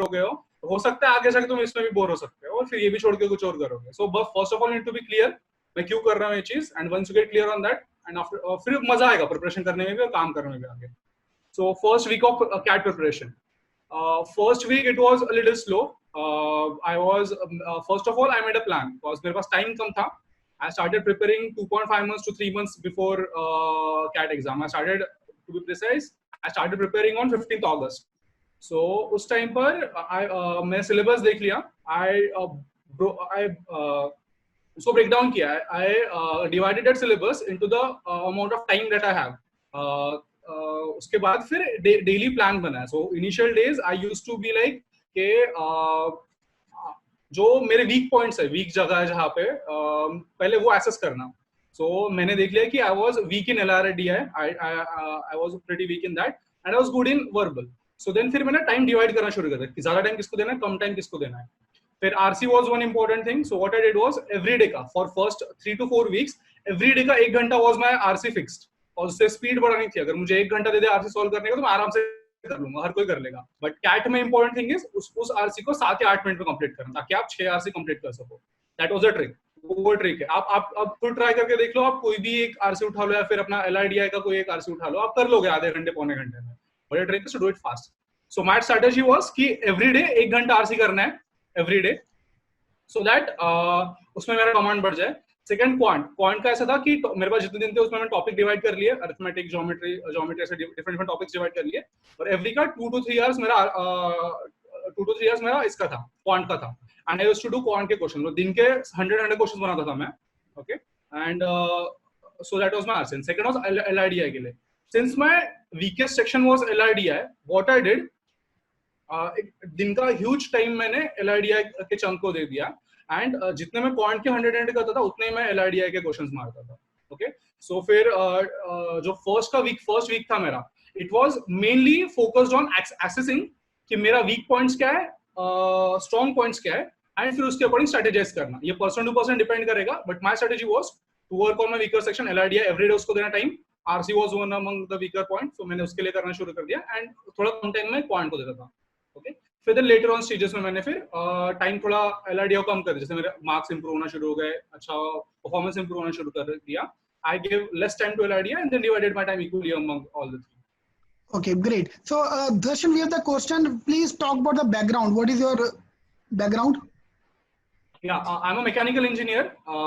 हो गए हो सकता है आगे जाके तुम इसमें भी बोर हो सकते हो और फिर ये भी छोड़ के कुछ और करोगे. So first of all need to be clear मैं क्यों कर रहा हूँ ये चीज, and once you get clear on that and after फिर मजा आएगा प्रिपरेशन करने में भी और काम करने में भी आगे. So first week of CAT preparation. First week it was a little slow. I was first of all I made a plan because मेरे पास time कम था. I started preparing 2.5 months to 3 months before CAT exam. I started, to be precise, I started preparing on 15th August. So उस time पर मैं syllabus देख लिया. I उसको break down किया. I divided that syllabus into the amount of time that I have. उसके बाद फिर डेली प्लान बनाया. So initial days I used to be like के जो मेरे वीक पॉइंट्स है, वीक जगह है जहाँ पे पहले वो एक्सेस करना. सो मैंने देख लिया कि I was weak in LRDI, I was pretty weak in that and I was good in verbal. So then फिर मैंने टाइम डिवाइड करना शुरू कर दिया कि ज्यादा टाइम किसको देना है, कम टाइम किसको देना है. फिर RC was one important thing. So what I did was every day का for first 3 to 4 weeks every day का 1 घंटा वाज माय RC फिक्स्ड. और उससे स्पीड बढ़ानी थी. अगर मुझे 1 घंटा दे दे RC सॉल्व करने का तो मैं आराम से कर लूंगा, हर कोई कर लेगा. बट कैट में इंपॉर्टेंट थिंग इज उस RC को 7 या 8 मिनट में कंप्लीट करना ताकि आप 6 RC कंप्लीट कर सको. That was a trick. वो ट्रिक है. आप खुद ट्राई करके देख लो. आप कोई भी एक RC उठा लो या फिर अपना LRDI का कोई एक RC उठा लो, आप कर लोगे आधे घंटे पौने घंटे में. But trick is to do it fast. So my strategy was कि एवरी डे 1 घंटा RC करना है एवरी डे, सो दैट उसमें मेरा कमांड बढ़ जाए. सेकंड क्वांट का ऐसा था कि मेरे पास जितने दिन थे उसमें मैं टॉपिक डिवाइड कर लिए, अरिथमेटिक, ज्योमेट्री ऐसे डिफरेंट टॉपिक्स डिवाइड कर लिए. और एवरी का 2 to 3 आवर्स मेरा इसका था, क्वांट का था. And I used to do quant के क्वेश्चन. दिन के 100 क्वेश्चन बनाता था मैं. Okay. And so that was my answer. Second was LRDI के लिए. Since my weakest section was LRDI, what I did, दिन का ह्यूज टाइम मैंने LRDI के चंक को दे दिया. एंड जितने मैं क्वांट के 100 करता था उतने मैं LRDI के क्वेश्चंस मारता था. ओके. सो फिर जो फर्स्ट वीक था मेरा, it was mainly focused on accessing कि मेरा वीक पॉइंट्स क्या है, स्ट्रॉन्ग पॉइंट्स क्या है, एंड फिर उसके अकॉर्डिंग स्ट्रेटेजाइज करना. ये पर्सन टू पर्सन डिपेंड करेगा, but my strategy was to work on my weaker section LRDI every day, उसको देना time. RC was one among the weaker point, so मैंने उसके लिए करना शुरू कर दिया. एंड थोड़ा कम टाइम में क्वांट को देता था. ओके. फिर लेटर ऑन स्टेजेस में मैंने फिर टाइम थोड़ा LRDI को कम कर दिया. जैसे मेरे मार्क्स इंप्रूव होना शुरू हो गए, अच्छा परफॉर्मेंस इंप्रूव होना शुरू कर दिया. I gave less time to LRDI and then divided my time equally among all the three. Okay, great. So Darshan, we have the question. Please talk about the background. What is your background? Yeah, I'm a mechanical engineer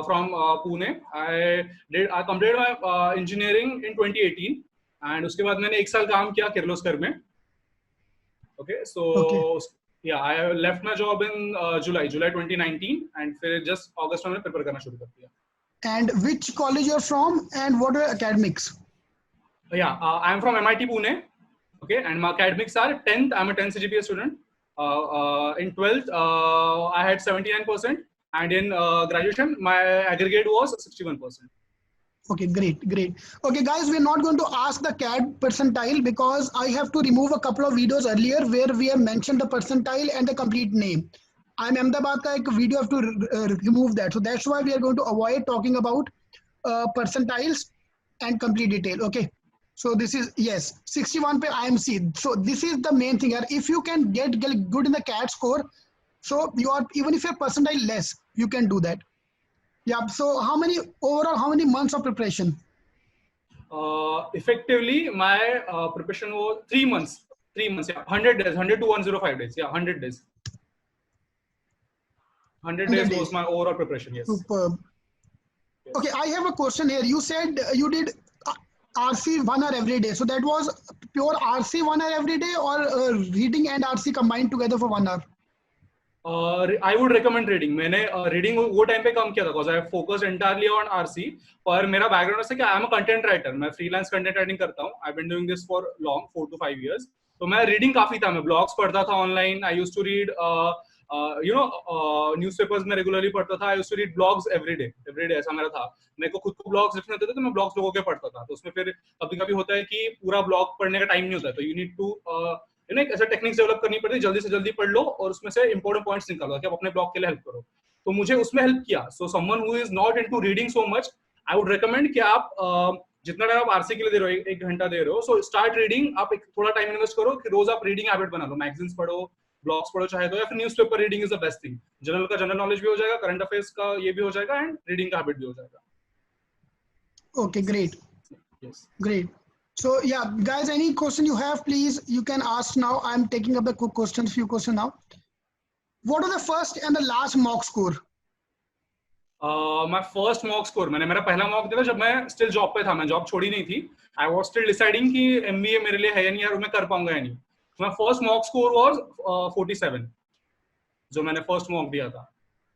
from Pune. I completed my engineering in 2018 and उसके बाद मैंने 1 साल काम किया किर्लोस्कर में. Okay, so yeah, I left my job in July 2019 and फिर just August में मैंने prepare करना शुरू कर दिया. And which college you're from and what are your academics? Yeah, I am from MIT Pune. Okay, and my academics are 10th. I'm a 10 CGPA student. In 12th, I had 79%, and in graduation, my aggregate was 61%. Okay, great. Okay, guys, we're not going to ask the CAT percentile because I have to remove a couple of videos earlier where we have mentioned the percentile and the complete name. I'm Ahmedabad ka ek video, have to remove that. So that's why we are going to avoid talking about percentiles and complete detail. Okay. So this is, yes, 61 pe IMC. So this is the main thing. If you can get good in the CAT score, so you are, even if your percentile less, you can do that. Yeah. So how many months of preparation? Effectively, my preparation was 3 months. 3 months. Yeah, 100 days, 100 to 105 days. Yeah, 100 days. 100 days was my overall preparation. Yes. Superb. Yes. Okay, I have a question here. You said you did RC 1 hour every day. So that was pure RC 1 hour every day, or reading and RC combined together for 1 hour? I would recommend reading. मैंने reading वो time पे कम किया था because I focused entirely on RC. पर मेरा background ऐसा कि I am a content writer. मैं freelance content writing करता हूँ. I've been doing this for long, 4 to 5 years. तो मैं reading काफी था. मैं blogs पढ़ता था online. I used to read newspapers में रेगुलरली पढ़ता था. I used to read blogs every day ऐसा मेरा था. मेरे को खुद को ब्लॉग्स लिखने होते थे तो मैं ब्लॉग्स लोगों के पढ़ता था. तो उसमें फिर कभी-कभी होता है कि पूरा ब्लॉग पढ़ने का टाइम नहीं होता है, तो यू नीड टू एक ऐसा टेक्निक्स डेवलप करनी पड़ती है, जल्दी से जल्दी पढ़ लो और उसमें से इंपॉर्टेंट पॉइंट्स निकालो कि आप अपने ब्लॉग के लिए हेल्प करो. तो मुझे उसमें हेल्प किया. So someone who is not into reading so much, I would recommend कि आप जितना टाइम आप आरसी के लिए दे रहे हो, 1 घंटा दे रहे हो, सो स्टार्ट रीडिंग. आप एक थोड़ा टाइम इन्वेस्ट करो कि रोज आप रीडिंग हैबिट बना लो. मैगजीन्स पढ़ो, ब्लॉग्स पढ़ो चाहे तो, या फिर newspaper reading is the best thing. General का जनरल नॉलेज भी हो जाएगा, करंट अफेयर्स का ये भी हो जाएगा, एंड रीडिंग का हैबिट भी हो जाएगा. Okay, great. Yes. Great. So yeah, guys, any question you have, please, you can ask now. I'm taking up the questions, few questions now. What are the first and the last mock score? My first mock score, मैंने मेरा पहला mock दिया था जब मैं still job पे था, मैं जॉब छोड़ी नहीं थी. आई वाज स्टिल डिसाइडिंग कि एमबीए मेरे लिए है या नहीं, यार मैं कर पाऊंगा या नहीं. My first mock score was 47, जो मैंने फर्स्ट मॉक दिया था.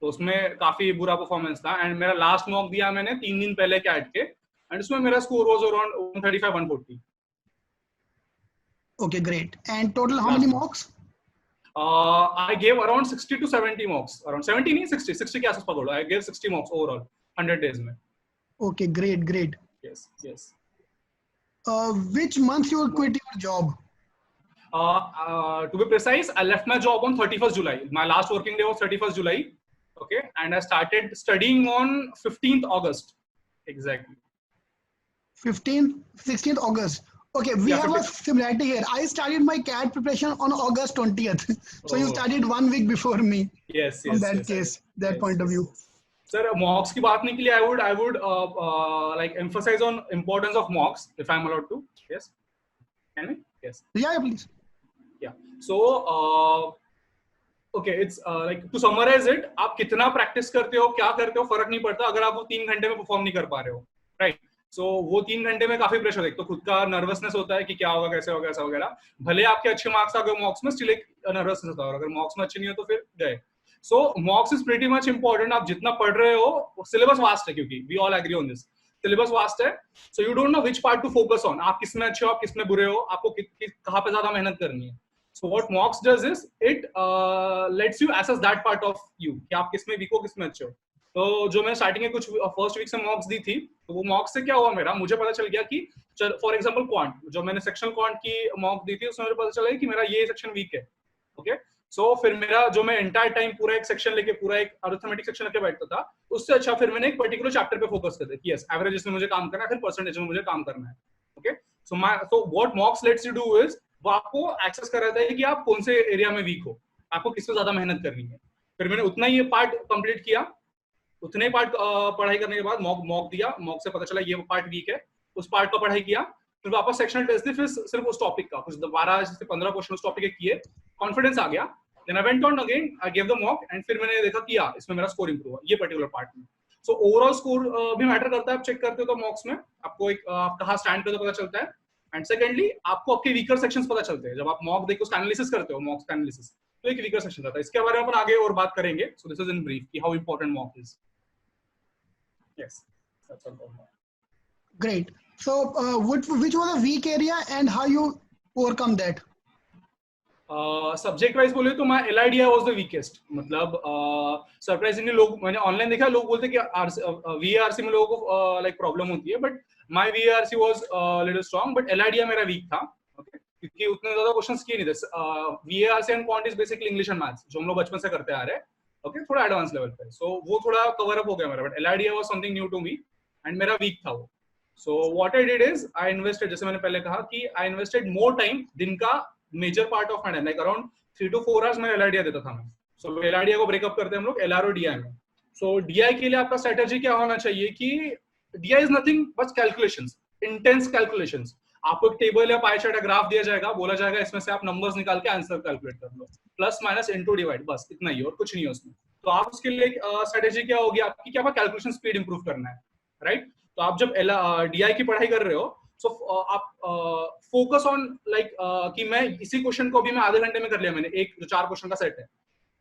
तो उसमें काफी बुरा परफॉर्मेंस था. एंड मेरा लास्ट मॉक दिया मैंने 3 दिन पहले कैट के, एंड उसमें मेरा score was around 135 140. Okay, great. And total how many mocks? I gave around 60 to 70 mocks. Around 70 नहीं, 60 के आसपास पकड़ो. I gave 60 mocks overall 100 days में. Okay, great, great. Yes, yes. Which month you quit your job? To be precise, I left my job on 31st July. My last working day was 31st July. Okay, and I started studying on 15th August. Exactly. 15th, 16th August. Okay, we have a similarity here. I started my CAT preparation on August 20th. So you started 1 week before me. Yes, From that case, that point of view. Sir, mocks की बात नहीं के लिए I would like emphasize on importance of mocks, if I'm allowed to. Yes. Can we? Yes. Yeah, please. Yeah. So, okay, it's like to summarize it, आप कितना practice करते हो, क्या करते हो, फर्क नहीं पड़ता अगर आप वो 3 घंटे में परफॉर्म नहीं कर पा रहे हो, राइट? सो वो 3 घंटे में काफी प्रेशर है. तो खुद का नर्वसनेस होता है कि क्या होगा, कैसे होगा, ऐसा वगैरह. भले आपके अच्छे मार्क्स आ गए मॉक्स में, स्टिल एक नर्वसनेस होता है, और अगर मॉक्स में अच्छे नहीं हो तो फिर गए. So mocks is pretty much important. आप जितना पढ़ रहे हो, सिलेबस वास्ट है, क्योंकि we all agree on this. Syllabus vast है, so you don't know which part to focus on. आप किसमें अच्छे हो, आप किसमें बुरे हो, आपको कहाँ पे ज्यादा मेहनत करनी है. So what mocks does is it lets you assess that part of you कि आप किसमें वीक हो, किसमें अच्छे हो. तो जो मैं स्टार्टिंग में कुछ फर्स्ट वीक से मॉक्स दी थी, तो वो मॉक्स से क्या हुआ मेरा, मुझे पता चल गया कि फॉर एग्जांपल क्वांट, जो मैंने सेक्शनल क्वांट की मॉक दी थी, उसमें मुझे पता चला कि मेरा ये सेक्शन वीक है. ओके, सो फिर मेरा जो मैं एंटायर टाइम पूरा एक सेक्शन लेके, पूरा एक अरिथमेटिक सेक्शन लेके बैठता था, उससे अच्छा फिर मैंने एक पर्टिकुलर चैप्टर पे फोकस कर दिया कि यस, एवरेजेस में मुझे काम करना है, फिर परसेंटेज में मुझे काम करना है. Okay, so what मॉक्स let's you do is, वो आपको एक्सेस कराता है कि आप कौन से एरिया में वीक हो, आपको किस पे ज्यादा मेहनत करनी है. फिर मैंने उतना ही पार्ट कंप्लीट किया, उतने पार्ट पढ़ाई करने के बाद मॉक दिया. मॉक से पता चला ये पार्ट वीक है, उस पार्ट का पढ़ाई किया. फिर वापस सेक्शनल टेस्ट दी, फिर सिर्फ उस टॉपिक का कुछ 12 से 15 क्वेश्चन उस टॉपिक के किए, कॉन्फिडेंस आ गया. Then I went on again, I give the mock, and फिर मैंने देखा कि इसमें मेरा स्कोर इंप्रूव हुआ ये पर्टिकुलर पार्ट में. सो ओवरऑल स्कोर भी मैटर करता है. आप चेक करते हो तो मॉक्स में आपको एक कहाँ स्टैंड पे तो पता चलता है. एंड सेकेंडली, आपको आपके वीकर सेक्शंस पता चलते हैं जब आप मॉक देखो, उसका एनालिसिस करते हो, मॉक्स का एनालिसिस, तो एक वीकर सेक्शन रहता है. इसके बारे में अपन आगे और बात करेंगे. So this is in brief कि how important mock is. Yes, that's all for now. Great. So which was the weak area and how you overcome that? Subject wise बोले तो माय एलआईडीआई वाज द वीकेस्ट. मतलब surprisingly लोग, मैंने online देखा, लोग बोलते कि वीआरसी में लोगों को लाइक प्रॉब्लम होती है, but my VRC was little strong, but LIDI मेरा वीक था. ओके, क्योंकि उतने ज्यादा क्वेश्चंस किए नहीं थे. VRC and quant is basically English and maths, जो हम लोग बचपन से करते आ रहे हैं. ओके, थोड़ा एडवांस लेवल पे, सो वो थोड़ा कवर अप हो गया मेरा. But LIDI was something new to me and मेरा वीक था वो. So what I did is I invested, जैसे मैंने पहले कहा कि आई इन्वेस्टेड मोर टाइम, दिन का major part of my time, like around 3 to 4 hours मैं एलआईडीआई देता था मैं. सो एलआईडीआई को ब्रेकअप करते हैं हम लोग एलआर और डीआई में. सो डीआई के लिए आपका स्ट्रेटजी क्या होना चाहिए कि DI is nothing but calculations, intense calculations. आपको एक टेबल या पाई चार्ट या ग्राफ दिया जाएगा, बोला जाएगा इसमें से आप नंबर्स निकाल के आंसर कैलकुलेट कर लो, प्लस माइनस इनटू डिवाइड, बस इतना ही, और कुछ नहीं है उसमें. तो आप उसके लिए स्ट्रेटजी क्या होगी आपकी, क्या आपका कैलकुलेशन स्पीड इंप्रूव करना है, राइट? तो आप जब डीआई की पढ़ाई कर रहे हो, सो आप फोकस ऑन लाइक कि मैं इसी क्वेश्चन को भी मैं आधे घंटे में कर लिया मैंने, एक जो 4 क्वेश्चन का सेट है,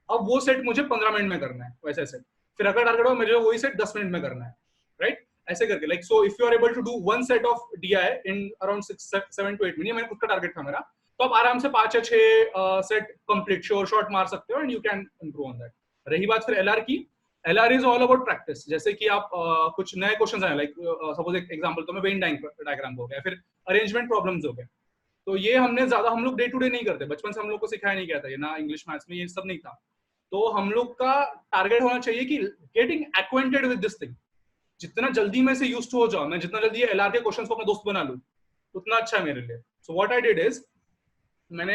अब वो सेट मुझे 15 मिनट में करना है, वैसे सेट. फिर अगर टारगेट हो मुझे वही सेट 10 मिनट में करना है, राइट? ऐसे करके like, so if you are able to do one set of DI in around 7 to 8 minute, मैंने खुद का टारगेट था मेरा, तो आप आराम से 5 या 6 सेट कंप्लीट शॉर्ट मार सकते हो, and you can improve on that. रही बात फिर एलआर की, LR is all about practice. जैसे कि आप कुछ नए क्वेश्चंस आए, लाइक सपोज एक एग्जांपल, तो मैं वेन डायग्राम हो गया, फिर अरेंजमेंट प्रॉब्लम्स हो गए, तो ये हमने ज्यादा, हम लोग डे टू डे नहीं करते, बचपन से हम लोग को सिखाया नहीं गया था, ये ना इंग्लिश मैथ्स में ये सब नहीं था. तो हम लोग का टारगेट होना चाहिए कि getting acquainted with this thing. जितना जल्दी मैं से यूज्ड हो जाऊं, मैं जितना जल्दी एलआर के क्वेश्चंस को अपना दोस्त बना लूं, उतना अच्छा है मेरे लिए. सो व्हाट आई डिड इज, मैंने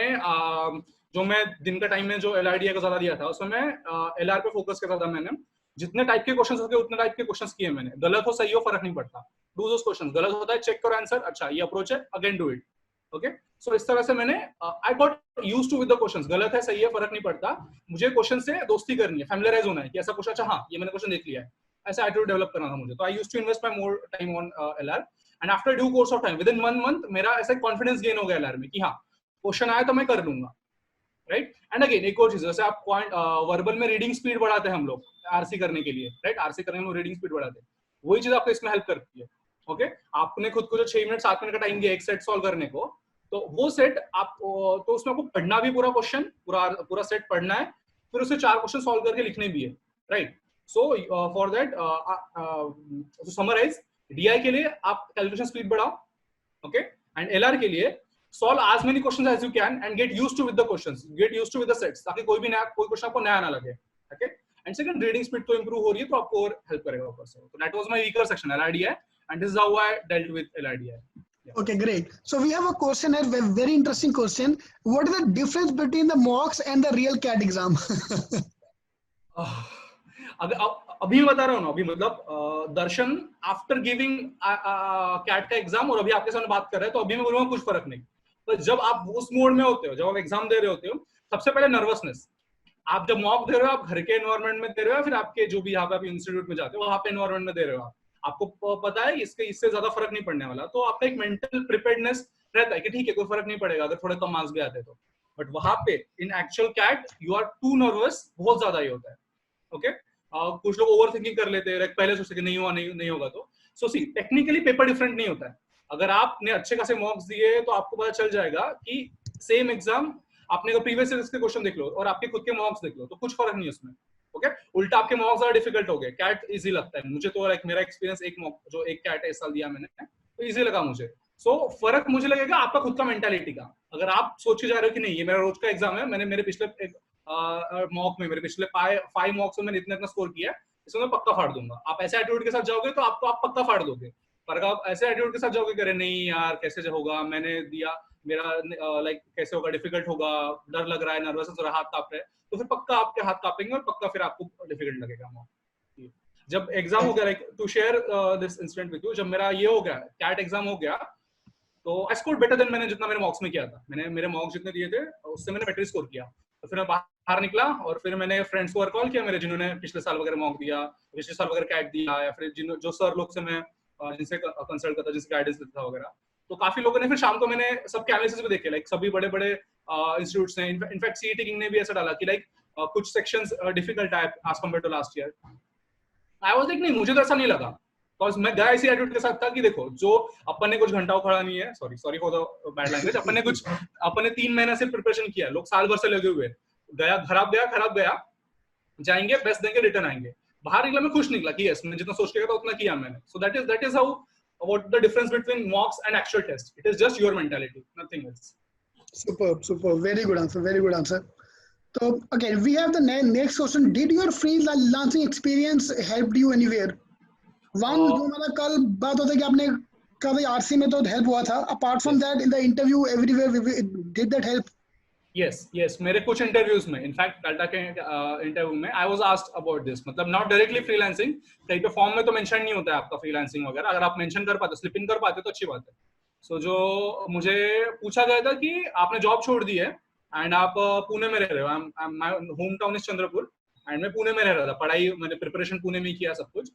जो मैं दिन का टाइम में जो LRDI को ज्यादा दिया था उसमें मैं LR पे फोकस करता था। मैंने जितने टाइप के क्वेश्चंस होते उतने टाइप के क्वेश्चंस किए मैंने, गलत हो सही हो फर्क नहीं पड़ता, डू दोस क्वेश्चंस, गलत होता है चेक करो आंसर, अच्छा ये अप्रोच है again do it. Okay, so इस तरह से मैंने I got used to with the questions, गलत है सही है फर्क नहीं पड़ता, मुझे क्वेश्चन से दोस्ती करनी है, फैमिलियराइज होना है कि ऐसा क्वेश्चन, अच्छा हाँ ये मैंने क्वेश्चन देख लिया है, ऐसा एटीट्यूड डेवलप करना था मुझे। तो I used to invest my more time on LR and after due course of time with in 1 month मेरा ऐसा कॉन्फिडेंस गेन हो गया LR में कि हाँ क्वेश्चन आया तो मैं कर लूंगा, राइट। एंड अगेन एक और चीज, जैसे आप वर्बल में रीडिंग स्पीड बढ़ाते हैं हम लोग आरसी करने के लिए, राइट, आरसी करने में रीडिंग स्पीड बढ़ाते हैं, वही चीज आपको इसमें हेल्प करती है। ओके, आपने खुद को जो 6 मिनट 7 मिनट का टाइम दिया एक सेट सॉल्व करने को, तो वो सेट आप तो उसमें आपको पढ़ना भी पूरा क्वेश्चन पूरा सेट पढ़ना है, फिर उसे 4 क्वेश्चन सॉल्व करके लिखने भी है, right. So for that to summarize, DI के लिए आप कैलकुलेशन स्पीड बढ़ाओ, ओके, एंड LR के लिए solve as many questions as you can and get used to with the questions, get used to with the sets, ताकि कोई question आपको नया ना लगे, okay। and second, reading speed तो improve हो रही है तो आपको और help करेगा ऊपर से। तो that was my weaker section LRDI and this is how I dealt with LRDI। Yeah. Okay, great. So we have a question here, very interesting question. What is the difference between the mocks and the real CAT exam? अभी मैं बता रहा हूँ ना, अभी मतलब दर्शन after giving cat का exam और अभी आपके सामने बात कर रहे हैं, तो अभी मैं बोलूंगा कुछ फर्क नहीं। तो जब आप उस मोड में होते हो, जब आप एग्जाम दे रहे होते हो, सबसे पहले नर्वसनेस, आप जब मॉक दे रहे हो आप घर के एनवायरमेंट में दे रहे हो, फिर आपके जो भी यहाँ पे आप इंस्टीट्यूट में जाते हो वहां पे एनवायरमेंट में दे रहे हो, आपको पता है इससे ज्यादा फर्क नहीं पड़ने वाला, तो आपका एक मेंटल प्रिपेयर्डनेस रहता है कि ठीक है कोई फर्क नहीं पड़ेगा अगर थोड़े कम मार्क्स भी आते तो। बट वहां पे in actual CAT you are too nervous, बहुत ज्यादा ही होता है, ओके। कुछ लोग ओवर थिंकिंग कर लेते हैं, पहले सोचते नहीं हुआ नहीं होगा। तो सो सी टेक्निकली पेपर डिफरेंट नहीं होता है, अगर आपने अच्छे खासे मॉक्स दिए तो आपको पता चल जाएगा कि सेम एग्जाम आपने अगर प्रीवियस ईयर के क्वेश्चन देख लो और आपके खुद के मॉक्स देख लो तो कुछ फर्क नहीं है उसमें, ओके। उल्टा आपके मॉक्स ज्यादा डिफिकल्ट हो गए, कैट इजी लगता है मुझे, तो लाइक मेरा एक्सपीरियंस एक मॉक जो एक कैट इस साल दिया मैंने तो इजी लगा मुझे। सो फर्क मुझे लगेगा आपका खुद का मेंटालिटी का, अगर आप सोच के जा रहे हो कि नहीं ये मेरा रोज का एग्जाम है, मैंने मेरे पिछले मॉक में मेरे पिछले 5 मॉक्स में मैंने इतना स्कोर किया है, इसमें मैं पक्का फाड़ दूंगा। आप ऐसे एटीट्यूड के साथ जाओगे तो आप पक्का फाड़ दोगे, पर आप ऐसे एटीट्यूड के साथ जाओगे करे नहीं यार कैसे होगा, मैंने दिया मेरा लाइक कैसे होगा, डिफिकल्ट होगा, डर लग रहा है, नर्वस हो रहा है, हाथ कांप रहे हैं, तो फिर पक्का आपके हाथ कांपेंगे और पक्का फिर आपको डिफिकल्ट लगेगा मॉक। जब एग्जाम हो गया, like to share this incident with you, जब मेरा ये हो गया कैट एग्जाम हो गया तो आई स्कोर्ड बेटर देन मैंने जितना मेरे मॉक्स में किया था, मैंने मेरे मॉक्स जितने दिए थे उससे मैंने बेटर स्कोर किया। तो फिर मैं बाहर निकला और फिर मैंने फ्रेंड्स को कॉल किया मेरे जिन्होंने पिछले साल वगैरह मॉक दिया, पिछले साल वगैरह कैट दिया, या फिर जो सर लोग से मैं जिनसे कंसल्ट करता, जिनसे गाइडेंस देता वगैरह, तो काफी लोगों ने फिर शाम को मैंने सबके एनालिसिस भी देखे, लाइक सभी बड़े बड़े इंस्टीट्यूट्स ने, इनफैक्ट सीईटी किंग ने भी ऐसा डाला कि लाइक कुछ सेक्शंस डिफिकल्ट है as compare to last year. I was like नहीं, मुझे तो ऐसा नहीं लगा, बिकॉज मैं गया इसी एटीट्यूड के साथ था कि देखो जो अपन ने कुछ घंटा खड़ा नहीं है, sorry for the bad language, अपन ने 3 महीने से प्रिपरेशन किया, लोग साल भर से लगे हुए, गया खराब गया, जाएंगे बेस्ट देंगे रिटर्न आएंगे, बाहर निकला मैं खुश निकला कि यस मैं जितना सोच के गया था उतना किया मैंने। So that is how what the difference between mocks and actual test, it is just your mentality, nothing else. Superb, very good answer. So again we have the next question, did your freelancing experience helped you anywhere? One जो हमारा कल बात होता है कि आपने कभी RC में तो हेल्प हुआ था, apart from that in the interview everywhere did that help? Yes मेरे कुछ इंटरव्यूज में, इनफैक्ट टाटा के इंटरव्यू में I was asked about this, मतलब नॉट डायरेक्टली फ्रीलांसिंग, कहीं पे फॉर्म में तो मेंशन नहीं होता है आपका फ्रीलांसिंग वगैरह, अगर आप मेंशन कर पाते, स्लिप इन कर पाते तो अच्छी बात है। सो जो मुझे पूछा गया था कि आपने जॉब छोड़ दी है एंड आप पुणे में रह रहे हो, my home town is Chandrapur and मैं पुणे में रह रहा था, पढ़ाई मैंने प्रिपरेशन पुणे में किया सब कुछ,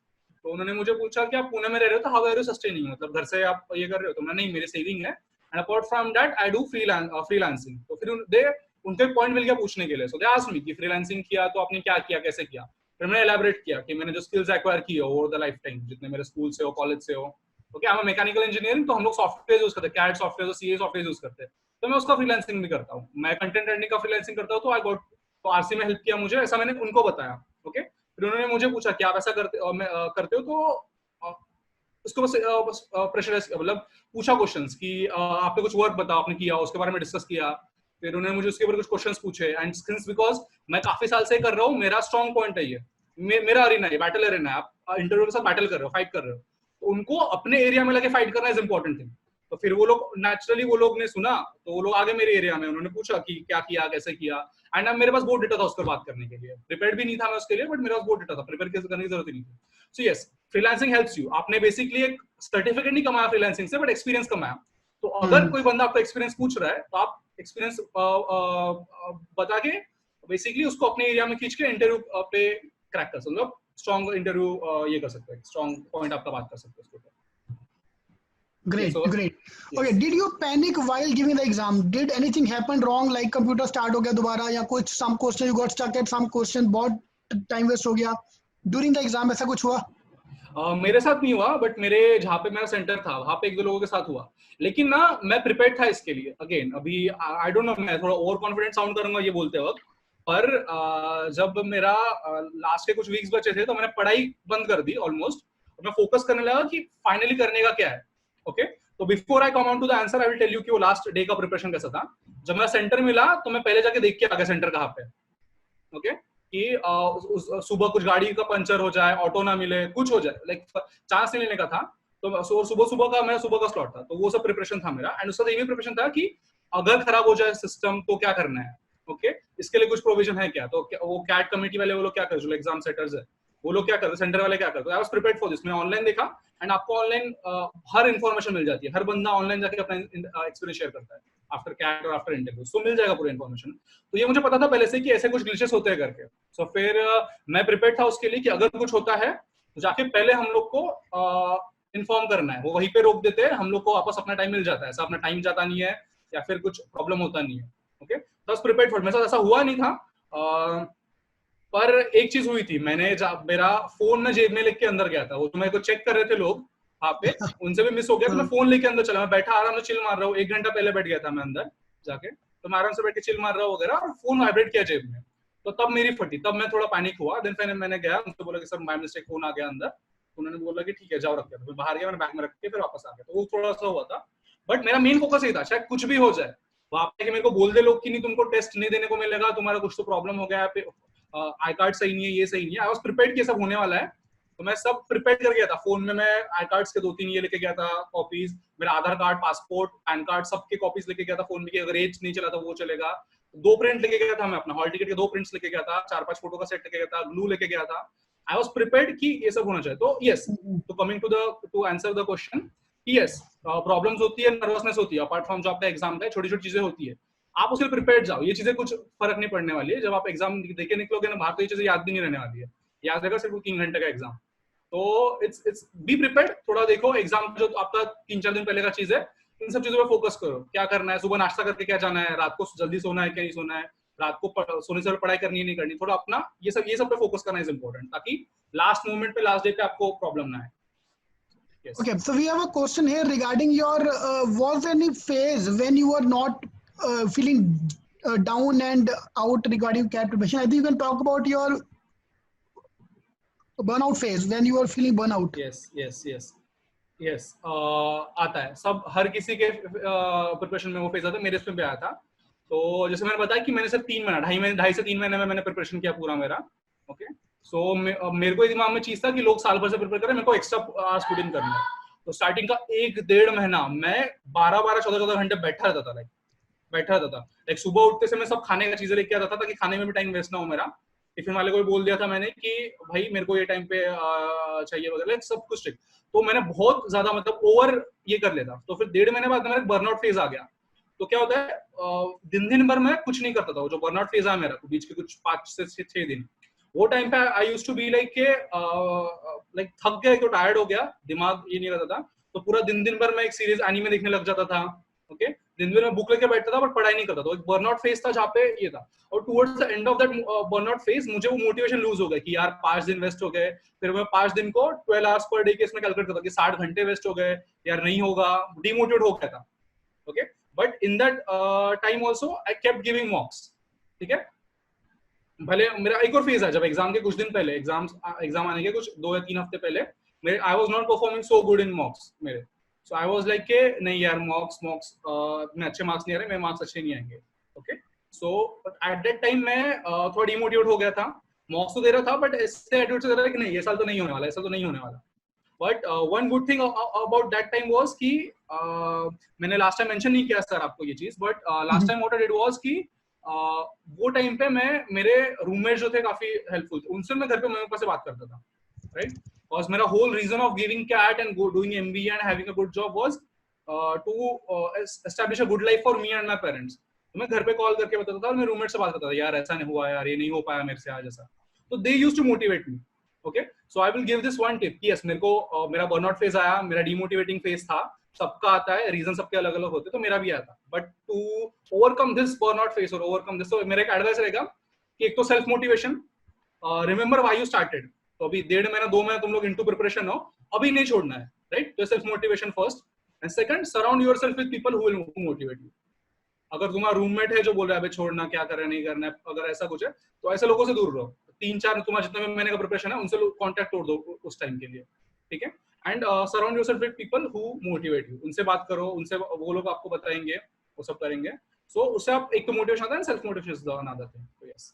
तो उन्होंने मुझे पूछा कि आप पुणे में रह रहे हो तो हाउ आर यू सस्टेनिंग, मतलब घर से आप ये कर रहे हो, तो मैं नहीं मेरी सेविंग है and apart from that I do freelancing. तो फिर उनको एक पॉइंट मिल गया पूछने के लिए, सो दे आस्क्ड मी कि फ्रीलांसिंग किया तो आपने क्या किया, कैसे किया, फिर मैंने एलैबोरेट किया कि मैंने जो स्किल्स एक्वायर की है ओवर द लाइफ टाइम, जितने मेरे स्कूल से हो कॉलेज से हो, okay I am mechanical engineering, तो हम लोग सॉफ्टवेयर यूज करते हैं, कैड सॉफ्टवेयर और सीए सॉफ्टवेयर यूज करते हैं, तो मैं उसका फ्रीलांसिंग भी करता हूँ, मैं कंटेंट राइटिंग का फ्रीलांसिंग करता हूँ, तो आई गॉट तो आरसी में हेल्प किया मुझे, ऐसा मैंने उनको बताया, ओके। फिर उन्होंने मुझे पूछा कि आप ऐसा करते हो, तो उसको बस प्रेशराइज मतलब पूछा क्वेश्चंस कि आपने कुछ वर्क बताओ आपने किया, उसके बारे में डिस्कस किया, फिर उन्होंने मुझे उसके ऊपर कुछ क्वेश्चंस पूछे एंड सिंस बिकॉज मैं काफी साल से कर रहा हूँ, मेरा स्ट्रॉन्ग पॉइंट है ये, मेरा अरीना है, बैटल अरीना है, आप इंटरव्यू के साथ बैटल कर रहे हो, फाइट कर रहे हो, तो उनको अपने एरिया में लगे फाइट करना इज इंपॉर्टेंट थिंग, तो फिर वो लोग नेचुरली वो लोग ने सुना, तो वो लोग आगे मेरे एरिया में, उन्होंने पूछा कि क्या किया, कैसे किया, एंड अब मेरे पास बहुत डेटा था उसके बात करने के लिए, प्रिपेयर्ड भी नहीं था मैं उसके लिए, बट मेरे पास बहुत डेटा था, प्रिपेयर करने की जरूरत ही नहीं थी. So yes, freelancing helps you. आपने बेसिकली एक सर्टिफिकेट नहीं कमाया फ्रीलांसिंग से, बट एक्सपीरियंस कमाया. तो अगर कोई बंदा आपका एक्सपीरियंस पूछ रहा है, तो आप एक्सपीरियंस बता के बेसिकली उसको अपने एरिया में खींच के इंटरव्यू पे क्रैक कर सकते हो, स्ट्रॉन्ग इंटरव्यू ये कर सकते हैं, स्ट्रॉन्ग पॉइंट आपका बात कर सकते हो उसके ऊपर. Great, So, great. yes. Okay, did you panic while giving the exam? Did anything happen wrong, like computer start हो गया दोबारा, या कुछ some question you got stuck at some question, बहुत time waste हो गया during the exam, ऐसा कुछ हुआ? मेरे साथ नहीं हुआ, बट मेरे जहाँ पे मेरा सेंटर था वहां पे एक दो लोगों के साथ हुआ. लेकिन ना मैं प्रिपेयर्ड था इसके लिए. अगेन अभी आई डोंट नो, मैं थोड़ा ओवर कॉन्फिडेंट साउंड करूंगा ये बोलते वक्त, पर जब मेरा लास्ट के कुछ वीक्स बचे थे तो मैंने पढ़ाई बंद कर दी ऑलमोस्ट, और मैं फोकस करने लगा कि फाइनली करने का क्या है. ओके, तो before I come on to the answer I will tell you कि वो लास्ट डे का प्रिपरेशन कैसा था. जब मेरा सेंटर मिला तो मैं पहले जाके देख के आ गया सेंटर कहाँ पे. ओके, कि सुबह कुछ गाड़ी का पंचर हो जाए, ऑटो ना मिले, कुछ हो जाए, लाइक चांस नहीं लेने का था. तो सुबह का मेरा सुबह का स्लॉट था, तो वो सब प्रिपरेशन था मेरा. एंड उसका ये भी प्रिपरेशन था कि अगर खराब हो जाए सिस्टम तो क्या करना है. ओके, इसके लिए कुछ प्रोविजन है क्या, तो वो कैट कमेटी वाले वो लोग क्या करते, जो एग्जाम सेटर्स है वो लोग क्या करते, सेंटर वाले क्या करते. I was prepared for this. मैं ऑनलाइन देखा, एंड आपको ऑनलाइन हर इन्फॉर्मेशन मिल जाती है. हर बंदा ऑनलाइन जाके अपना एक्सपीरियंस शेयर करता है आफ्टर कैट और आफ्टर इंटरव्यू, तो मिल जाएगा पूरी इन्फॉर्मेशन. तो ये मुझे पता था पहले से कि ऐसे कुछ ग्लिचेस होते हैं करके. सो फिर मैं प्रिपेयर्ड था उसके लिए कि अगर कुछ होता है तो जाके पहले हम लोग को इन्फॉर्म करना है. वो वहीं पे रोक देते हैं, हम लोग को वापस अपना टाइम मिल जाता है. ऐसा अपना टाइम जाता नहीं है या फिर कुछ प्रॉब्लम होता नहीं है. ओके, तो प्रिपेयर्ड फॉर. मेरे साथ ऐसा हुआ नहीं था, पर एक चीज हुई थी. मेरा फोन में जेब में लेके अंदर गया था, वो मेरे को चेक कर रहे थे लोग वहां पे, उनसे भी मिस हो गया. तो मैं फोन लेके अंदर चला, मैं बैठा आराम से चिल मार रहा हूँ. 1 घंटा पहले बैठ गया था मैं अंदर जाके, तो मैं आराम से बैठ के चिल मार रहा हूँ वगैरह, और फोन वाइब्रेट किया जेब में. तो तब मेरी फटी, तब मैं थोड़ा पैनिक हुआ. देन फिर मैंने गया, उनसे बोला कि सर बाय मिस्टेक फोन आ गया अंदर. तो उन्होंने बोला कि ठीक है जाओ रख के. फिर बाहर गया, मैंने बैग में रख के फिर वापस आ गया. तो वो थोड़ा सा हुआ था, बट मेरा मेन फोकस यही था शायद कुछ भी हो जाए वहां पे, कि मेरे को बोल दे लोग कि नहीं तुमको टेस्ट नहीं देने को मिलेगा, तुम्हारा कुछ तो प्रॉब्लम हो गया है, आई कार्ड सही नहीं है, ये सही नहीं है. आई वाज प्रिपेयर्ड कि सब होने वाला है, तो मैं सब प्रिपेयर कर गया था. फोन में मैं आई कार्ड्स के 2-3 ये लेके गया था कॉपीज, मेरा आधार कार्ड, पासपोर्ट, पैन कार्ड, सबके कॉपीज लेके गया था फोन में, कि अगर एज नहीं चला तो वो चलेगा. 2 प्रिंट लेके गया था मैं, अपना हॉल टिकट के 2 प्रिंट्स लेके गया था, 4-5 फोटो का सेट लेके गया था, ग्लू लेके गया था. आई वाज प्रिपेयर्ड कि ये सब होना चाहिए. तो यस, तो coming to answer the question, yes problems होती है, नर्वसनेस होती है, अपार्ट फ्रॉम जो आपका एग्जाम का छोटी छोटी चीजें होती है, आप उसके लिए प्रिपेयर्ड जाओ. ये चीजें कुछ फर्क नहीं पड़ने वाली है. जब आप एग्जाम देके निकलोगे ना बाहर, तो ये चीजें याद भी नहीं रहने वाली है. याद रहेगा सिर्फ 3 घंटे का एग्जाम. तो इट्स बी प्रिपेयर्ड. थोड़ा देखो एग्जाम जो आपका 3-4 दिन पहले का चीज है, इन सब चीजों पे फोकस करो. क्या करना है, सुबह नाश्ता करके क्या जाना है, रात को जल्दी सोना है क्या नहीं सोना है, रात को सोने से पढ़ाई करनी है नहीं करनी, थोड़ा अपना ये सब पे फोकस करना इज इम्पोर्टेंट, ताकि लास्ट मोमेंट पे, लास्ट डे पे आपको प्रॉब्लम ना आए. Yes. Okay, so we have a question here regarding your was there any phase when you were not feeling down and out regarding CAT preparation? I think you can talk about your burnout phase when you were feeling burnout. Yes. आता है सब, हर किसी के preparation में वो phase आता है. मेरे इसमें भी आया था. तो जैसे मैंने बताया कि मैंने सिर्फ 3 महीना, 2.5 से 3 महीने में मैंने प्रिपरेशन किया पूरा मेरा. ओके, सो मेरे को दिमाग में चीज था कि लोग साल भर से प्रिपेयर करें, मेरे को एक्स्ट्रा आवर्स पुट इन करना है. तो स्टार्टिंग का 1-1.5 महीना मैं 12-12, 14-14 घंटे बैठा रहता था. लाइक सुबह उठते से मैं सब खाने का चीजें लेके आता था, ताकि खाने में भी टाइम वेस्ट ना हो मेरा. टिफिन वाले को भी बोल दिया था मैंने कि भाई मेरे को ये टाइम पे चाहिए वगैरह, सब कुछ ठीक. तो मैंने बहुत ज्यादा मतलब ओवर ये कर लेता. तो फिर 1.5 महीने बाद मेरा बर्नआउट फेज आ गया. तो क्या होता है, दिन भर मैं कुछ नहीं करता था. जो बर्नआउट फेज आया मेरा, तो बीच के कुछ 5 से 6 दिन, वो टाइम पे I used to be like थक गया, तो टायर्ड हो गया, दिमाग ये नहीं रहता था. तो पूरा दिन भर मैं एक सीरीज एनीमे देखने लग जाता था. ओके, दिन भर मैं बुक लेके बैठता था, बट पढ़ाई नहीं करता था. एक बर्नआउट फेज था जहाँ पे ये था. और towards the end of that burnout phase मुझे वो मोटिवेशन लूज हो गया कि यार 5 दिन वेस्ट हो गए. फिर मैं 5 दिन को 12 आवर्स पर डे के इसमें कैलकुलेट करता कि 60 घंटे वेस्ट हो गए, यार नहीं होगा, डिमोटिवेट हो गया था. Okay, but in that time also I kept giving मॉक्स. ठीक है, भले मेरा एक और फेज है जब एग्जाम के कुछ दिन पहले, एग्जाम आने के कुछ 2 या 3 हफ्ते पहले, मेरे I was not performing so good in मॉक्स मेरे. सो आई वाज लाइक के नहीं यार, मॉक्स में अच्छे मार्क्स नहीं आ रहे, मेरे मार्क्स अच्छे नहीं आएंगे. Okay, so at that time मैं थोड़ा डिमोटिवेट हो गया था. मॉक्स तो दे रहा था, बट इससे एटीट्यूड से दे रहा था कि नहीं ये साल तो नहीं होने वाला, ऐसा तो नहीं होने वाला. But one good thing about that time was कि मैंने लास्ट टाइम मेंशन नहीं किया सर आपको ये चीज, but last time what I did was कि वो टाइम पे मैं मेरे रूममेट जो थे काफी हेल्पफुल थे, उनसे मैं घर पे मम्मी पापा से बात करता था, राइट? बिकॉज मेरा whole reason of giving CAT and doing MBA and having a good job was to establish a good life for me and my parents. तो मैं घर पे कॉल करके बताता था और मेरे रूममेट से बात करता था, यार ऐसा नहीं हुआ, यार ये नहीं हो पाया मेरे से आज ऐसा। तो they used to motivate me. Okay, so I will give this one tip कि यस, मेरे को मेरा बर्नआउट फेज आया, मेरा डिमोटिवेटिंग फेज था, सबका आता है, रीजन सबके अलग अलग होते हैं, तो मेरा भी आया था। But to overcome this burnout phase और ओवरकम दिस, तो मेरा एक एडवाइस रहेगा कि एक तो self motivation, remember why you started. तो अभी 1.5 महीना 2 महीना तुम लोग इनटू प्रिपरेशन हो, अभी नहीं छोड़ना है, राइट? तो self motivation first, and second, surround yourself with people who will motivate you. अगर तुम्हारा रूममेट है जो बोल रहा है अबे छोड़ना, क्या करना नहीं करना है, अगर ऐसा कुछ है तो ऐसे लोगों से दूर रहो। 3-4 तुम्हारा जितने महीने का प्रिपरेशन है उनसे कॉन्टेक्ट तोड़ दो उस टाइम के लिए, ठीक है? And surround yourself with people who motivate you, उनसे बात करो, उनसे वो लोग आपको बताएंगे, वो सब करेंगे। सो उससे आप एक तो मोटिवेशन आता है, सेल्फ मोटिवेशन आता है। तो yes,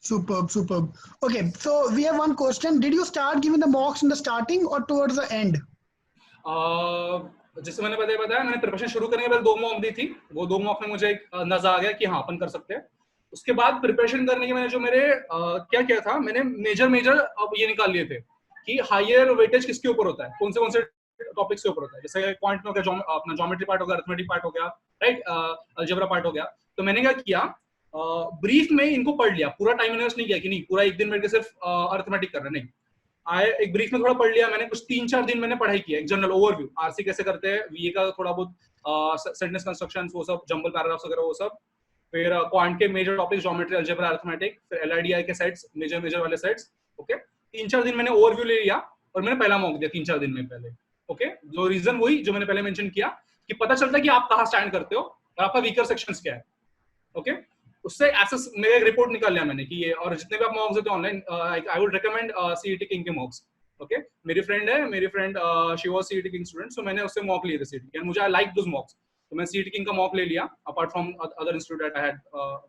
Superb, superb. Okay, so we have one question. Did you start giving the mocks in the starting or towards the end? जैसे मैंने बताया मैंने प्रिपरेशन शुरू करने के पहले 2 मॉक दी थी। वो 2 मॉक में मुझे एक अंदाजा आ गया कि हाँ अपन कर सकते हैं। उसके बाद प्रिपरेशन करने के मैंने जो मेरे क्या किया था, मैंने मेजर अब ये निकाल लिए थे कि हायर वेटेज किसके ऊपर होता है, कौन से टॉपिक्स के ऊपर होता है। जैसे पॉइंट में हो गया अपना ज्योमेट्री पार्ट हो गया, अरिथमेटिक पार्ट हो गया, राइट, अलजेब्रा पार्ट हो गया। तो मैंने क्या किया, ब्रीफ में इनको पढ़ लिया, पूरा टाइम इन्वेस्ट नहीं किया कि नहीं पूरा एक दिन बैठ के सिर्फ अरिथमेटिक कर रहे, नहीं। एक ब्रीफ में थोड़ा पढ़ लिया मैंने, कुछ 3-4 दिन मैंने पढ़ाई किया, एक जनरल ओवरव्यू, आरसी कैसे करते हैं, वीए का थोड़ा बहुत सेंटेंस कंस्ट्रक्शंस, वो सब जंबल पैराग्राफ्स वगैरह वो सब, फिर क्वांट के major topics geometry, algebra, arithmetic, फिर एलआईडीआई के सेट्स, मेजर वाले सेट्स। ओके, 3-4 दिन मैंने ओवरव्यू ले लिया और मैंने पहला मॉक दिया 3-4 दिन में पहले। ओके, जो रीजन वही जो मैंने पहले मेंशन किया कि पता चलता है कि आप कहाँ स्टैंड करते हो और आपका वीकर सेक्शंस क्या है। ओके, उससे एसेस मेरा एक रिपोर्ट निकाल लिया मैंने कि ये, और जितने भी आप मॉक्स देते हो online, I would recommend CET king के मॉक्स। ओके, मेरी friend she was CET king student, so मैंने उससे मॉक लिए थे सीईटी एंड मुझे आई लाइक दोस मॉक्स, तो मैं सीईटी किंग का मॉक ले लिया। Apart from other institute I had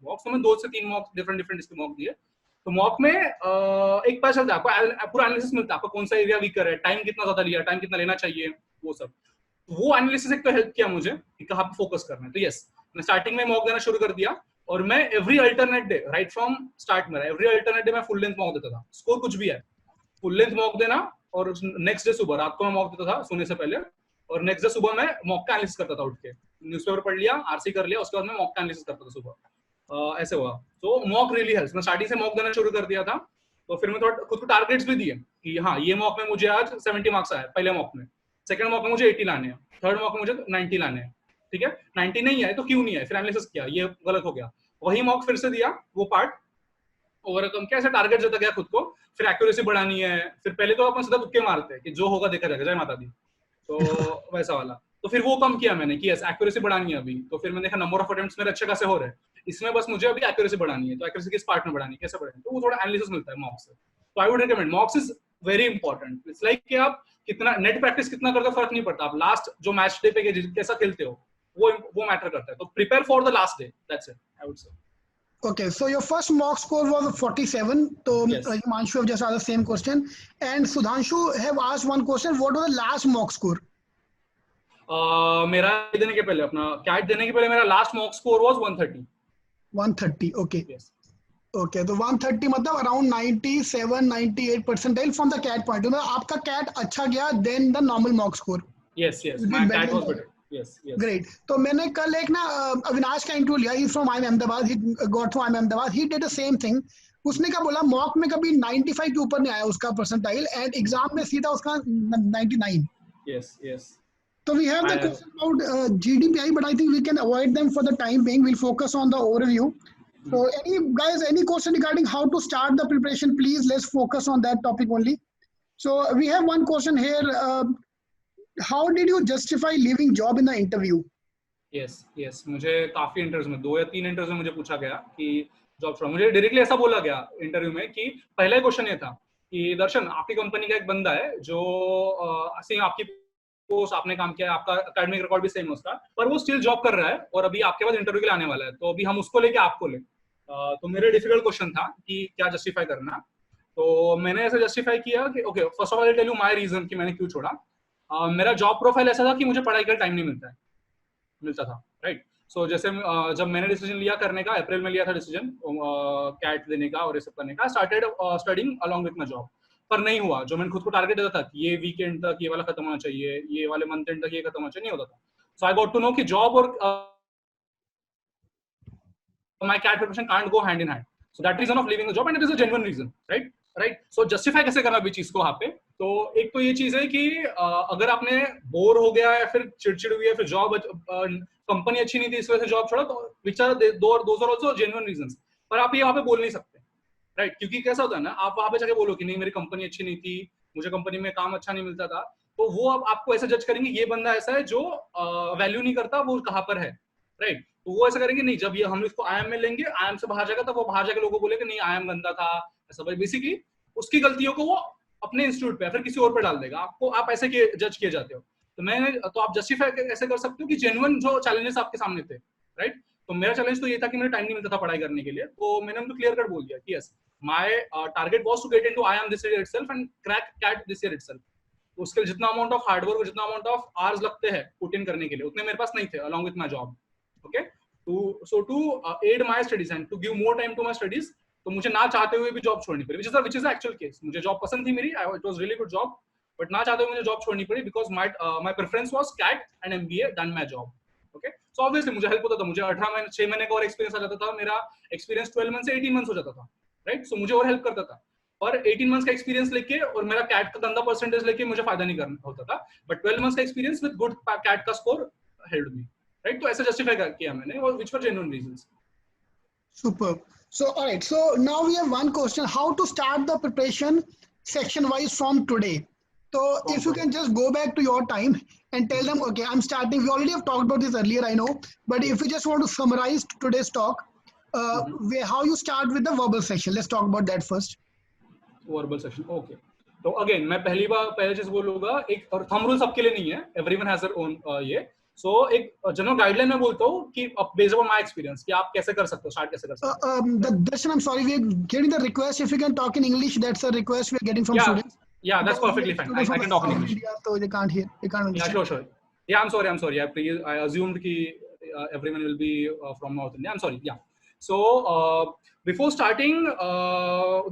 मॉक्स, तो मैं 2 से 3 मॉक डिफरेंट इसके मॉक दिए। तो मॉक में एक पता चलता है आपको, पूरा एनालिसिस मिलता है आपको, कौन सा एरिया वीकर है, टाइम कितना ज्यादा लिया, टाइम कितना लेना चाहिए, वो सब। वो एनालिसिस एक तो हेल्प किया मुझे कि कहाँ पे फोकस करना है। तो यस, मैं स्टार्टिंग में मॉक देना शुरू कर दिया और मैं every alternate day, right from start मेरा एवरी अल्टरनेट डे मैं फुल लेंथ मॉक देता था। स्कोर कुछ भी है, फुल लेंथ मॉक देना, और नेक्स्ट डे सुबह, रात को मैं मॉक देता था सोने से पहले, और नेक्स्ट डे सुबह मैं मॉक का एनालिसिस करता था, उठ के न्यूज़पेपर पढ़ लिया, आरसी कर लिया, उसके बाद मैं मॉक का एनालिसिस करता था सुबह। ऐसे हुआ। तो मॉक रियली हेल्प्स। मैं स्टार्टिंग से मॉक देना शुरू कर दिया था, तो फिर मैं थोड़ा खुद को टारगेट्स भी दिए कि हाँ ये मॉक में मुझे आज 70 मार्क्स आए पहले मॉक में, सेकंड मॉक में मुझे 80 लाने हैं, थर्ड मॉक में मुझे 90 लाने हैं, ठीक है। 90 नहीं आए तो क्यों नहीं आए, फिर एनालिसिस किया, ये गलत हो गया, वही मॉक फिर से दिया, वो पार्ट ओवरकम किया, ऐसे टारगेट देता गया खुद को। फिर एक्यूरेसी बढ़ानी है, फिर पहले तो अपन सीधा तुक्के मारते हैं कि जो होगा देखा जाएगा, जय माता दी, तो वैसा वाला। तो फिर वो कम किया मैंने कि यस एक्यूरेसी बढ़ानी है अभी। तो फिर मैंने देखा नंबर ऑफ अटेम्प्ट्स मेरे अच्छे खासे हो रहे हैं, इसमें बस मुझे अभी एक्यूरेसी बढ़ानी है। तो एक्यूरेसी किस पार्ट में बढ़ानी है, कैसे बढ़ानी है, तो वो थोड़ा एनालिसिस मिलता है मॉक्स से। तो आई would recommend मॉक्स is very important. It's like कि आप कितना नेट प्रैक्टिस कितना करते हो फर्क नहीं पड़ता, आप लास्ट जो मैच डे पे कैसा खेलते हो वो मैटर करता है। तो prepare for the last day, that's it I would say. Okay, so your first mock score was 47. So Yes. Himanshu have just asked the same question, and Sudhanshu have asked one question. What was the last mock score? मेरा देने के पहले, अपना cat देने के पहले मेरा last mock score was 130. 130. Okay. Yes. Okay, तो 130 मतलब around 97-98 percentile from the CAT point. मतलब आपका CAT अच्छा गया than the normal mock score. Yes, my CAT was better. Yes. Great. तो मैंने कल एक ना अविनाश का इंटरव्यू लिया, he's from IIM Ahmedabad, he got through IIM Ahmedabad, he did the same thing. उसने क्या बोला, मॉक में कभी 95 के ऊपर नहीं आया उसका परसेंटाइल, एंड एग्जाम में सीधा उसका 99. Yes. So we have the question about GDPI, but I think we can avoid them for the time being. We'll focus on the overview. So any question regarding how to start the preparation, please let's focus on that topic only. So we have one question here. How did you justify leaving job in the interview? Yes. मुझे काफी interviews में 2 या 3 interviews में मुझे पूछा गया कि job छोड़ा। मुझे डायरेक्टली ऐसा बोला गया इंटरव्यू में कि पहला क्वेश्चन ये था कि दर्शन, आपकी कंपनी का एक बंदा है जो सेम आपकी पोस्ट आपने काम किया है, आपका एकेडमिक रिकॉर्ड भी सेम है उसका, पर वो स्टिल जॉब कर रहा है और अभी आपके पास इंटरव्यू के लिए आने वाला है, तो अभी हम उसको लेके आपको ले। तो मेरे डिफिकल्ट क्वेश्चन था कि क्या जस्टिफाई करना। तो मैंने ऐसे जस्टिफाई किया कि okay, first of all I tell you my reason कि मैंने क्यों छोड़ा। मेरा जॉब प्रोफाइल ऐसा था कि मुझे पढ़ाई का टाइम नहीं मिलता था, राइट। सो जैसे जब मैंने डिसीजन लिया करने का, अप्रैल में लिया था डिसीजन कैट देने का और ये सब करने का, started studying along with my job. पर नहीं हुआ। जो मैंने खुद को टारगेट देता था कि ये वीकेंड तक ये वाला खत्म होना चाहिए, ये वाले मंथ एंड तक ये खत्म होना चाहिए, नहीं होता था। सो आई गॉट टू नो कि जॉब और my cat preparation can't go hand in hand. So that reason of leaving the job, and it is a genuine reason, right? Right. So justify कैसे करना भी चीज को वहां पे। तो एक तो ये चीज है कि अगर आपने बोर हो गया है, फिर चिड़चिड़ हुई है, फिर जॉब कंपनी अच्छी नहीं थी इस वजह से जॉब छोड़ा, तो विचार those are also genuine reasons. पर आप ये वहां पे बोल नहीं सकते, राइट? क्योंकि कैसा होता है ना, आप वहां पे जाके बोलो कि नहीं मेरी कंपनी अच्छी नहीं थी, मुझे कंपनी में काम अच्छा नहीं मिलता था, तो वो अब आपको ऐसे जज करेंगे ये बंदा ऐसा है जो वैल्यू नहीं करता, वो कहाँ पर है, राइट? तो वो ऐसा करेंगे नहीं, जब ये हम इसको आईएम में लेंगे, आईएम से बाहर जाएगा, तो वो बाहर जाके लोगों को बोलेगा नहीं आईएम गंदा था, ऐसा। बेसिकली उसकी गलतियों को वो अपने इंस्टीट्यूट पे फिर किसी और पे डाल देगा। आपको आप ऐसे जज किए जाते हो। तो आप जस्टिफाई ऐसे कर सकते हो कि जेन्युइन जो चैलेंजेस आपके सामने थे, राइट? तो मेरा चैलेंज तो ये था कि मुझे टाइम नहीं मिलता था पढ़ाई करने के लिए, तो मैंने उनको क्लियर कट बोल दिया कि yes, my target was to get into IIM this year itself and crack CAT this year itself. तो उसके लिए जितना अमाउंट ऑफ हार्डवर्क और जितना अमाउंट ऑफ आवर्स लगते हैं पुट इन करने के लिए, उतने मेरे पास नहीं थे along with my job. Okay, to aid my studies and to give more time to my studies, तो मुझे ना चाहते हुए भी जॉब छोड़नी पड़ी, which is the actual case। मुझे जॉब पसंद थी मेरी, it was really good job, but ना चाहते हुए मुझे जॉब छोड़नी पड़ी because my preference was CAT and MBA than my job। Okay, so obviously मुझे हेल्प होता था, मुझे 6 महीने का और एक्सपीरियंस आ जाता था, मेरा एक्सपीरियंस 12 मंथ से 18 मंथ्स हो जाता था, राइट? सो मुझे और हेल्प करता था। और 18 मंथ्स का एक्सपीरियंस लेके और मेरा कैट का गंदा परसेंटेज लेके मुझे फायदा नहीं करना होता था, बट 12 मंथ्स का एक्सपीरियंस विद गुड कैट का स्कोर हेल्प मी, right? तो ऐसे जस्टिफाई किया मैंने, और which were genuine reasons। Superb. So, all right. So now we have one question: how to start the preparation section wise from today? So if you can just go back to your time and tell them, okay, I'm starting. We already have talked about this earlier, I know, but if you just want to summarize today's talk, how you start with the verbal section. Let's talk about that first. Verbal section, okay. तो again मैं पहले चीज बोलूंगा, एक और thumb rule सबके लिए नहीं है, एवरीवन हैज देयर ओन ये। सो एक जनरल गाइडलाइन मैं बोलता हूँ कि बेस्ड ऑन माय एक्सपीरियंस कि आप कैसे कर सकते हो, स्टार्ट कैसे कर सकते हो। Darshan, I'm sorry, we're getting the request. If you can talk in English, that's a request we're getting from students. Yeah, that's perfectly fine. I can talk in English. India, so they can't hear. They can't understand. Yeah, sure. Yeah, I'm sorry. I assumed that everyone will be from North India. I'm sorry. Yeah. So before starting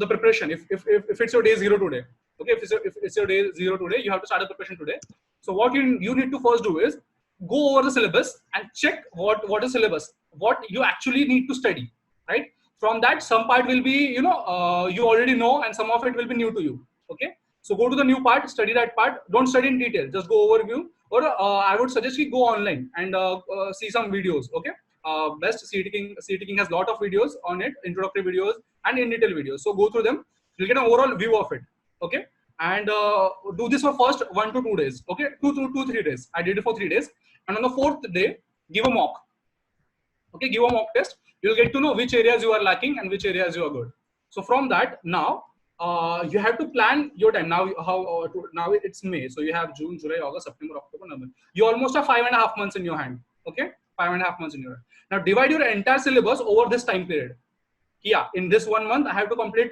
the preparation, if it's your day 0 today, okay, if it's your day 0 today, you have to start the preparation today. So what you need to first do is go over the syllabus and check what is syllabus, what you actually need to study, right? From that, some part will be you already know, and some of it will be new to you. Okay, so go to the new part, study that part. Don't study in detail, just go overview, or I would suggest you go online and see some videos. Okay, best CET King has lot of videos on it, introductory videos and in detail videos. So go through them, you'll get an overall view of it. Okay, and do this for first 1 to 2 days. Okay, 3 days. I did it for 3 days, and on the 4th day, give a mock. Okay, give a mock test. You'll get to know which areas you are lacking and which areas you are good. So from that, now you have to plan your time. Now now it's May, so you have June, July, August, September, October, November. You almost have 5.5 months in your hand. Okay, 5.5 months in your hand. Now divide your entire syllabus over this time period. Yeah, in this 1 month, I have to complete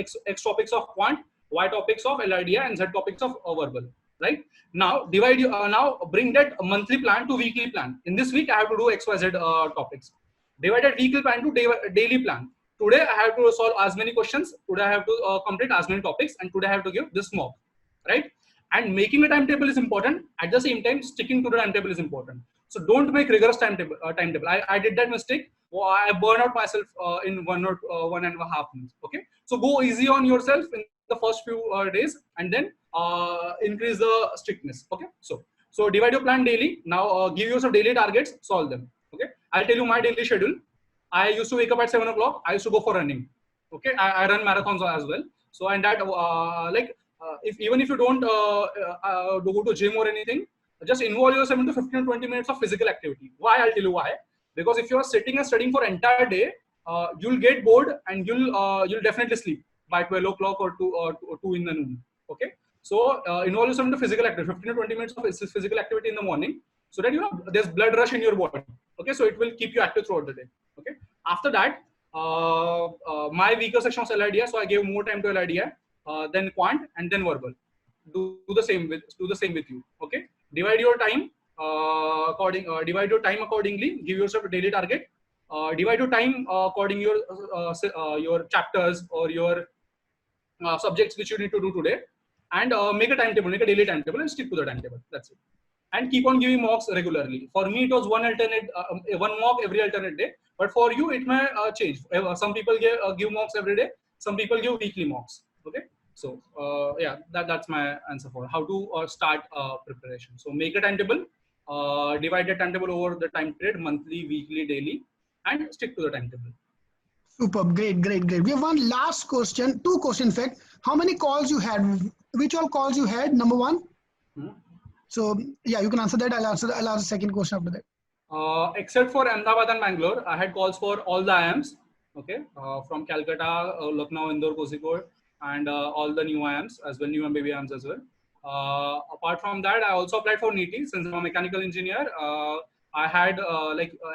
X topics of quant, Y topics of LIDA, and Z topics of verbal. Right now, now bring that monthly plan to weekly plan. In this week, I have to do XYZ topics. Divide that weekly plan to daily plan. Today, I have to solve as many questions. Today, I have to complete as many topics, and today I have to give this mock. Right? And making a timetable is important. At the same time, sticking to the timetable is important. So don't make rigorous timetable. I did that mistake. I burned out myself in 1.5 months. Okay, so go easy on yourself in the first few days, and then increase the strictness. Okay, so divide your plan daily. Now give yourself daily targets, solve them. Okay, I'll tell you my daily schedule. I used to wake up at 7 o'clock. I used to go for running. Okay, I run marathons as well. So and that even if you don't go to gym or anything, just involve yourself into 15 to 20 minutes of physical activity. Why? I'll tell you why. Because if you are sitting and studying for entire day, you'll get bored and you'll definitely sleep by 12 o'clock or 2 in the noon. Okay, so involve yourself into physical activity, 15 to 20 minutes of physical activity in the morning, so that there's blood rush in your body. Okay, so it will keep you active throughout the day. Okay, after that, my weaker section was LIDA, so I gave more time to LIDA, then quant, and then verbal. do the same with you. Okay, divide your time accordingly. Give yourself a daily target. Divide your time according your chapters or your subjects which you need to do today, and make a timetable, make a daily timetable, and stick to the timetable. That's it. And keep on giving mocks regularly. For me, it was one mock every alternate day. But for you, it may change. Some people give mocks every day. Some people give weekly mocks. Okay. So yeah, that's my answer for how to start preparation. So make a timetable, divide the timetable over the time period, monthly, weekly, daily, and stick to the timetable. Superb. Great, great, great. We have one last question, two questions in fact. How many calls you had? Which all calls you had? Number one. So yeah, you can answer that. I'll ask the second question after that. Except for Ahmedabad and Bangalore, I had calls for all the IIMs. Okay, from Calcutta, Lucknow, Indore, Kozhikode, and all the new IIMs as well, new MBB IIMs as well. Apart from that, I also applied for NEET since I'm a mechanical engineer. I had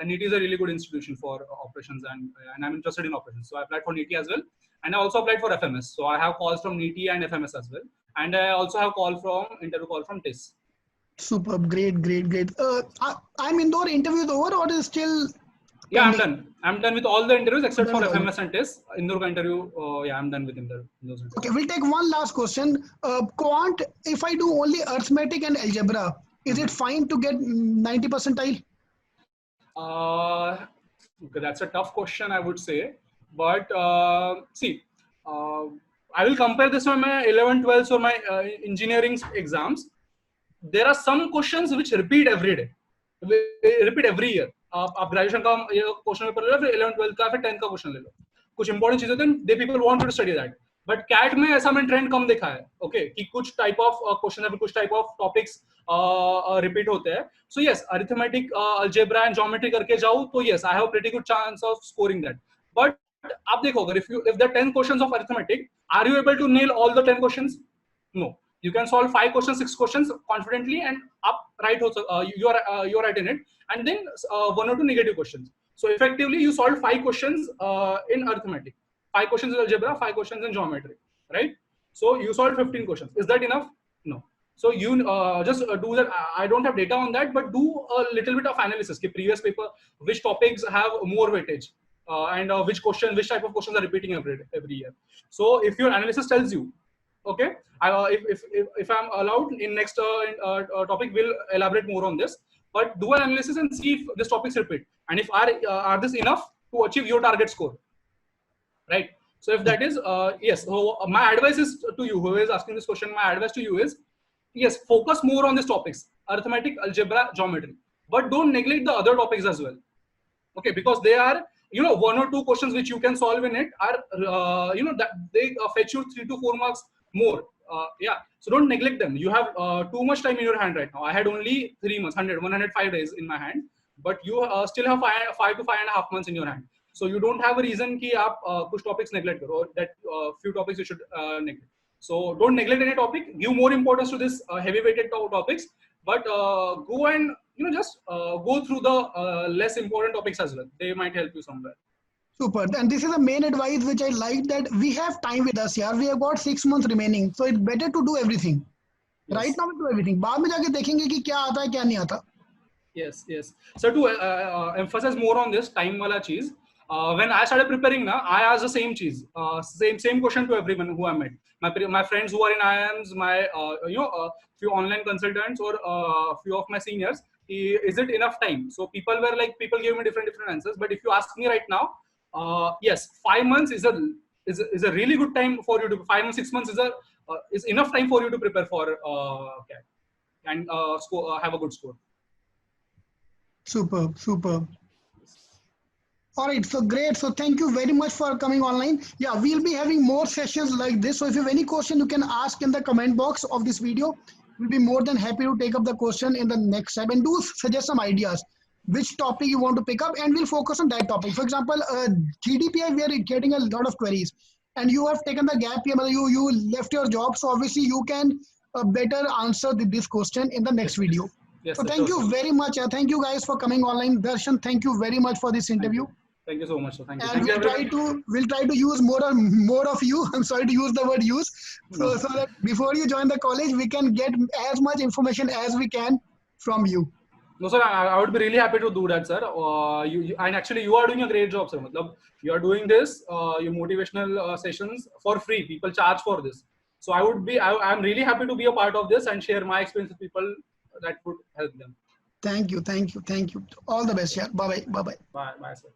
NEET is a really good institution for operations, and I'm interested in operations, so I applied for NEET as well. And I also applied for FMS, so I have calls from NEET and FMS as well. And I also have interview call from TIS. Superb, great, great, great. I'm Indore interview is over or is still? Yeah, I'm done. I'm done with all the interviews except for FMS and TIS. Indore interview, yeah, I'm done with Indore. Okay, we'll take one last question. Quant, if I do only arithmetic and algebra, is it fine to get 90 percentile? Okay, that's a tough question, I would say. But see, I will compare this with my 11, 12 or my engineering exams. There are some questions which repeat every day, repeat every year. आप graduation का question paper ले लो, फिर 11, 12 का, फिर 10 का question ले लो. कुछ important चीजें होती हैं, they people want to study that. But CAT में ऐसा मैंने ट्रेंड कम देखा है. ओके, कि कुछ टाइप ऑफ क्वेश्चन है, कुछ टाइप ऑफ टॉपिक्स रिपीट होते हैं. So yes, arithmetic, algebra and geometry करके जाओ तो yes, I have pretty good chance of scoring that. But आप देखो, अगर if there are 10 questions of arithmetic, are you able to nail all the 10 questions? No. You can solve 5 questions, 6 questions confidently, and you're right in it, and then 1 or 2 negative questions. So effectively, you solve 5 questions in arithmetic, 5 questions in algebra, 5 questions in geometry, right? So you solved 15 questions. Is that enough? No. So you just do that. I don't have data on that, but do a little bit of analysis. Ke previous paper, which topics have more weightage, and which type of questions are repeating every year. So if your analysis tells you, okay, if I'm allowed in next topic, we'll elaborate more on this. But do an analysis and see if this topics repeat, and if are this enough to achieve your target score, right? So if that is yes, so my advice is to you, who is asking this question, my advice to you is, yes, focus more on these topics, arithmetic, algebra, geometry, but don't neglect the other topics as well. Okay, because they are, 1 or 2 questions which you can solve in it are that they fetch you 3 to 4 marks more. Yeah, so don't neglect them. You have too much time in your hand right now. I had only 3 months, 105 days in my hand, but you still have 5 to 5.5 months in your hand. So you don't have a reason ki aap kuch topics neglect karo, or that few topics you should neglect. So don't neglect any topic. Give more importance to this heavy weighted topics, but go and just go through the less important topics as well. They might help you somewhere. Super. And this is the main advice which I like, that we have time with us here. We have got 6 months remaining. So it's better to do everything. Yes. Right now we do everything. बाद में जाके देखेंगे कि क्या आता है क्या नहीं आता. Yes, yes. So to emphasize more on this time wala cheese, when I started preparing now, I asked the same cheese, same question to everyone who I met. My friends who are in IIMs, my few online consultants, or few of my seniors. Is it enough time? So people gave me different answers. But if you ask me right now, yes, 5 months is a really good time for you to. 5 months, 6 months is enough time for you to prepare for CAT and have a good score. Superb. All right, so great. So thank you very much for coming online. Yeah, we'll be having more sessions like this. So if you have any question, you can ask in the comment box of this video. We'll be more than happy to take up the question in the next step, and do suggest some ideas, which topic you want to pick up, and we'll focus on that topic. For example, GDPI, we are getting a lot of queries, and you have taken the gap year, you left your job, so obviously you can better answer this question in the next video. Yes, so thank you very much. Thank you guys for coming online. Darshan, thank you very much for this interview. Thank you so much, sir. Thank you. And Thank you, everybody. we'll try to use more of you. I'm sorry to use the word use. So that before you join the college, we can get as much information as we can from you. No, sir, I would be really happy to do that, sir. And actually, you are doing a great job, sir. Matlab, you are doing this, your motivational sessions for free. People charge for this. So I'm really happy to be a part of this and share my experience with people that would help them. Thank you. All the best. Yeah. Bye bye. Bye, sir.